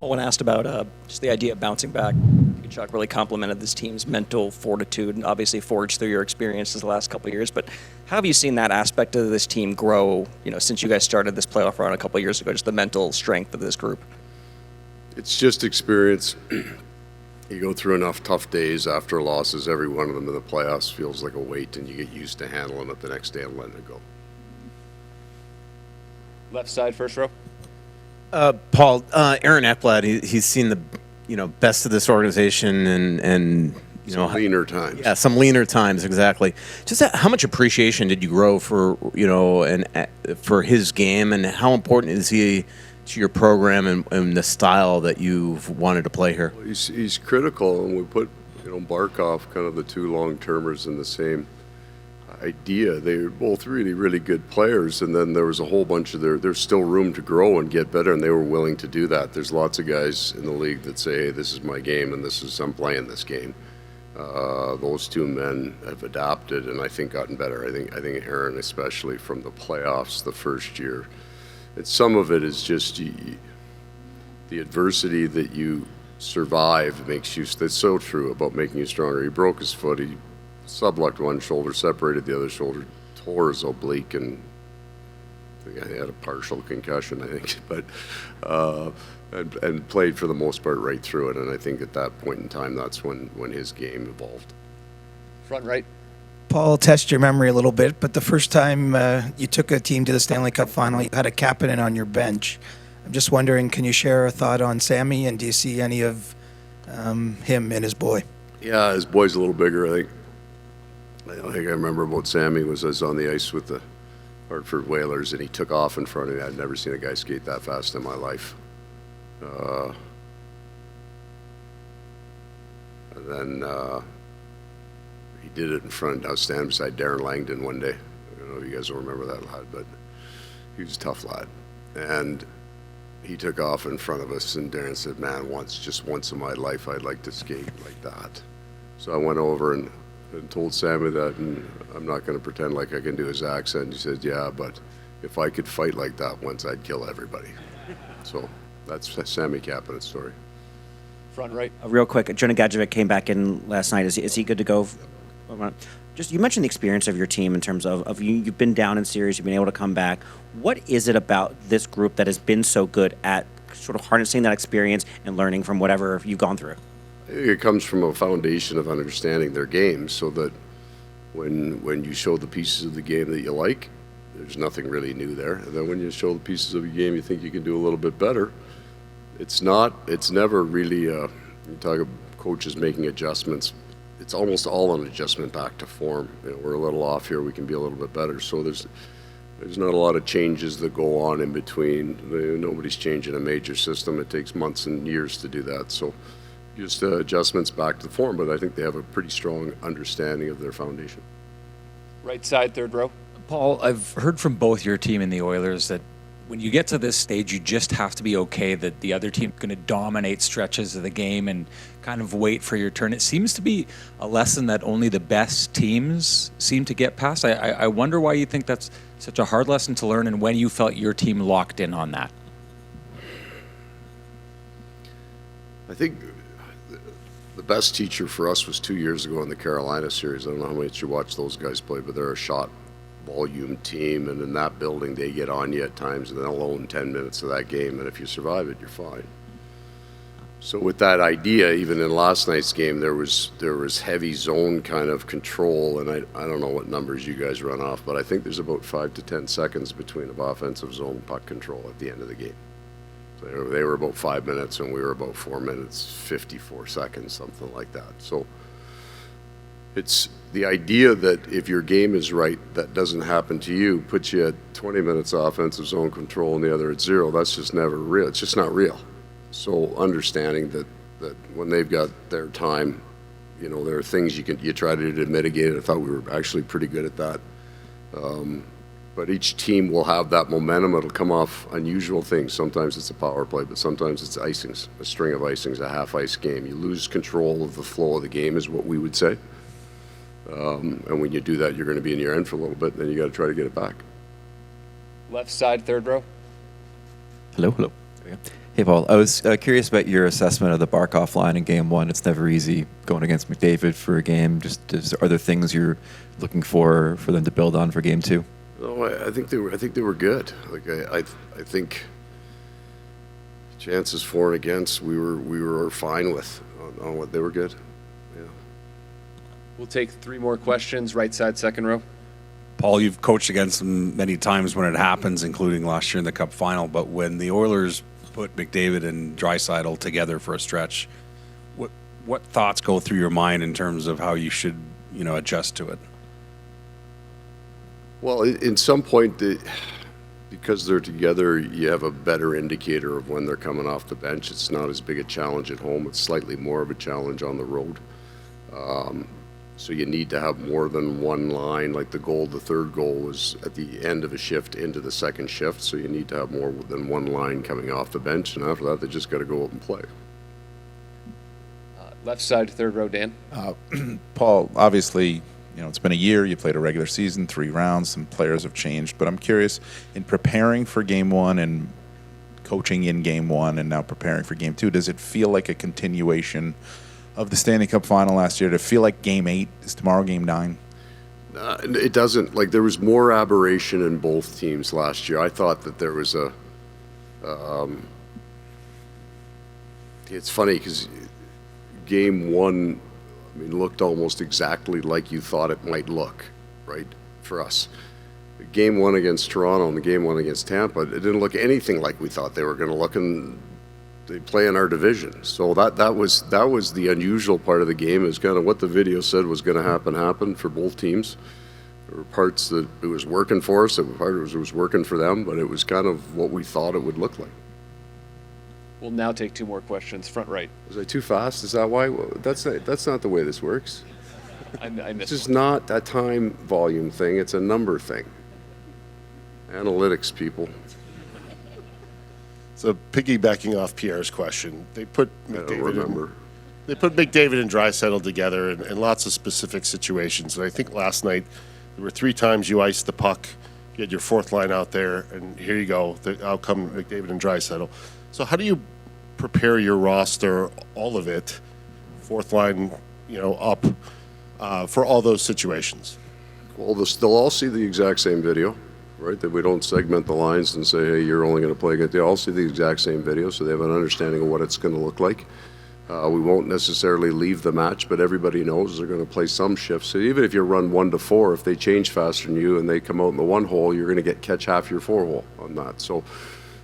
Well, when asked about just the idea of bouncing back, Chuck really complimented this team's mental fortitude and obviously forged through your experiences the last couple of years. But how have you seen that aspect of this team grow, since you guys started this playoff run a couple of years ago, just the mental strength of this group? It's just experience. You go through enough tough days after losses, every one of them in the playoffs feels like a weight, and you get used to handling it the next day and letting it go. Left side, first row. Paul, Aaron Ekblad, he's seen the best of this organization and some leaner times. Yeah, some leaner times, exactly. Just how much appreciation did you grow for and for his game, and how important is he to your program and the style that you've wanted to play here? Well, he's critical, and we put Barkov, kind of the two long-termers, in the same idea. They were both really, really good players, and then there was a whole bunch of there's still room to grow and get better, and they were willing to do that. There's lots of guys in the league that say, hey, this is my game, and I'm playing this game. Those two men have adapted, and I think gotten better. I think Aaron, especially from the playoffs the first year, and some of it is just the adversity that you survive makes you. That's so true about making you stronger. He broke his foot. He subluxed one shoulder, separated the other shoulder, tore his oblique, and I think I had a partial concussion, I think, but and played for the most part right through it. And I think at that point in time, that's when his game evolved. Front right. Paul, test your memory a little bit, but the first time you took a team to the Stanley Cup final, you had a captain on your bench. I'm just wondering, can you share a thought on Sammy, and do you see any of him and his boy? Yeah, his boy's a little bigger, I think. I think I remember about Sammy was I was on the ice with the Hartford Whalers, and he took off in front of me. I'd never seen a guy skate that fast in my life. And then he did it in front. I was standing beside Darren Langdon one day. I don't know if you guys will remember that lad, but he was a tough lad. And he took off in front of us, and Darren said, man, just once in my life, I'd like to skate like that. So I went over and told Sammy that, and I'm not going to pretend like I can do his accent. He said, yeah, but if I could fight like that once, I'd kill everybody. So that's Sammy Kapanen's story. Front right. Real quick, Jonah Gadjevic came back in last night. Is he good to go? Just, you mentioned the experience of your team in terms of you've been down in series, you've been able to come back. What is it about this group that has been so good at sort of harnessing that experience and learning from whatever you've gone through? I think it comes from a foundation of understanding their game, so that when you show the pieces of the game that you like, there's nothing really new there. And then when you show the pieces of your game you think you can do a little bit better, it's never really, you talk about coaches making adjustments, it's almost all an adjustment back to form. We're a little off here, we can be a little bit better. So there's not a lot of changes that go on in between. Nobody's changing a major system. It takes months and years to do that. So just adjustments back to the form, but I think they have a pretty strong understanding of their foundation. Right side, third row. Paul, I've heard from both your team and the Oilers that when you get to this stage, you just have to be okay that the other team's going to dominate stretches of the game and kind of wait for your turn. It seems to be a lesson that only the best teams seem to get past. I wonder why you think that's such a hard lesson to learn, and when you felt your team locked in on that. I think the best teacher for us was 2 years ago in the Carolina series. I don't know how much you watch those guys play, but they're a shot volume team, and in that building they get on you at times, and they'll own 10 minutes of that game, and if you survive it, you're fine. So with that idea, even in last night's game, there was heavy zone kind of control, and I don't know what numbers you guys run off, but I think there's about 5 to 10 seconds between of offensive zone puck control at the end of the game. So they were about 5 minutes, and we were about 4 minutes, 54 seconds, something like that. So it's the idea that if your game is right, that doesn't happen to you, puts you at 20 minutes offensive zone control and the other at 0. That's just never real. It's just not real. So understanding that when they've got their time, there are things you try to do to mitigate it. I thought we were actually pretty good at that. But each team will have that momentum. It'll come off unusual things. Sometimes it's a power play, but sometimes it's icings, a string of icings, a half-ice game. You lose control of the flow of the game is what we would say. And when you do that, you're going to be in your end for a little bit, and then you got to try to get it back. Left side, third row. Hello. Hey, Paul. I was curious about your assessment of the Barkov line in Game 1. It's never easy going against McDavid for a game. Are there things you're looking for them to build on for Game 2? No, I think they were good. Like I think chances for and against we were fine with on what they were good. Yeah. We'll take 3 more questions. Right side, second row. Paul, you've coached against them many times when it happens, including last year in the Cup final. But when the Oilers put McDavid and Draisaitl together for a stretch, what thoughts go through your mind in terms of how you should, adjust to it? Well, in some point, because they're together, you have a better indicator of when they're coming off the bench. It's not as big a challenge at home. It's slightly more of a challenge on the road. So you need to have more than one line. Like the third goal was at the end of a shift into the second shift. So you need to have more than one line coming off the bench. And after that, they just got to go out and play. Left side, third row, Dan. Paul, obviously, it's been a year. You played a regular season, 3 rounds. Some players have changed. But I'm curious, in preparing for Game 1 and coaching in Game 1 and now preparing for Game 2, does it feel like a continuation of the Stanley Cup final last year? To feel like Game 8 is tomorrow, Game 9? It doesn't. Like, there was more aberration in both teams last year. I thought that there was it's funny because Game 1, looked almost exactly like you thought it might look, right, for us. Game 1 against Toronto and the Game 1 against Tampa, it didn't look anything like we thought they were going to look, and they play in our division. So that was the unusual part of the game, is kind of what the video said was going to happen for both teams. There were parts that it was working for us, and parts it was working for them, but it was kind of what we thought it would look like. We'll now take 2 more questions. Front right. Was I too fast? Is that why? Well, that's not the way this works. I missed This is one. not a time volume thing. It's a number thing. Analytics, people. So piggybacking off Pierre's question, they put I don't McDavid remember. and Draisaitl together in lots of specific situations. And I think last night there were 3 times you iced the puck. You had your 4th line out there, and here you go. Out come McDavid and Draisaitl. So how do you prepare your roster, all of it, 4th line, up for all those situations? Well, they'll all see the exact same video, right? That we don't segment the lines and say, hey, you're only going to play against. They all see the exact same video, so they have an understanding of what it's going to look like. We won't necessarily leave the match, but everybody knows they're going to play some shifts. So even if you run 1 to 4, if they change faster than you and they come out in the 1 hole, you're going to catch half your 4 hole on that. So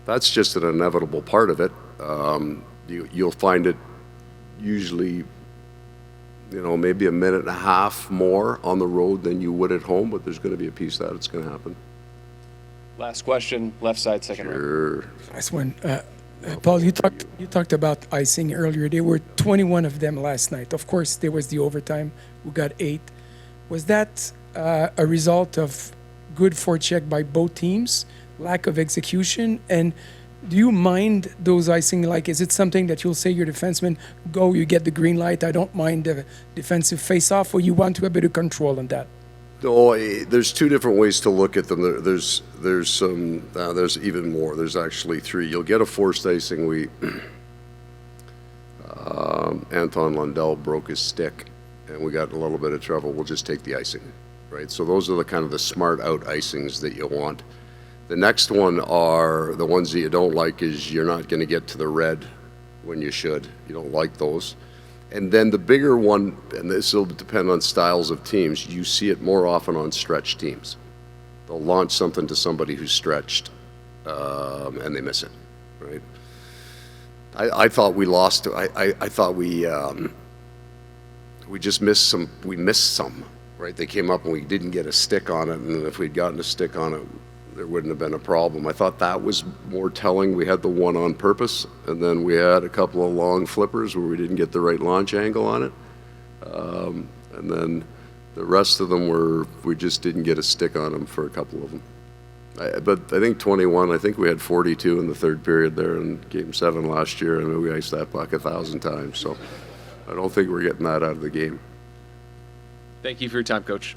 that's just an inevitable part of it. You'll find it usually, maybe a minute and a half more on the road than you would at home, but there's going to be a piece that it's going to happen. Last question. Left side, second row. Sure. Nice one. Paul, you talked about icing earlier. There were 21 of them last night. Of course, there was the overtime. We got 8. Was that a result of good forecheck by both teams, lack of execution? And do you mind those icing? Like, is it something that you'll say your defenseman, go, you get the green light, I don't mind the defensive face-off, or you want to have a bit of control on that? No, there's 2 different ways to look at them. There's even more. There's actually 3. You'll get a forced icing. Anton Lundell broke his stick, and we got in a little bit of trouble. We'll just take the icing, right? So those are the kind of the smart out icings that you want. The next one are the ones that you don't like, is you're not going to get to the red when you should. You don't like those. And then the bigger one, and this will depend on styles of teams, you see it more often on stretch teams. They'll launch something to somebody who's stretched, and they miss it, right? I thought we lost. I thought we just missed some. We missed some, right? They came up and we didn't get a stick on it, and if we'd gotten a stick on it, there wouldn't have been a problem. I thought that was more telling. We had the one on purpose, and then we had a couple of long flippers where we didn't get the right launch angle on it. And then the rest of them we just didn't get a stick on them for a couple of them. But I think 21, I think we had 42 in the 3rd period there in Game 7 last year, and we iced that puck 1,000 times. So I don't think we're getting that out of the game. Thank you for your time, Coach.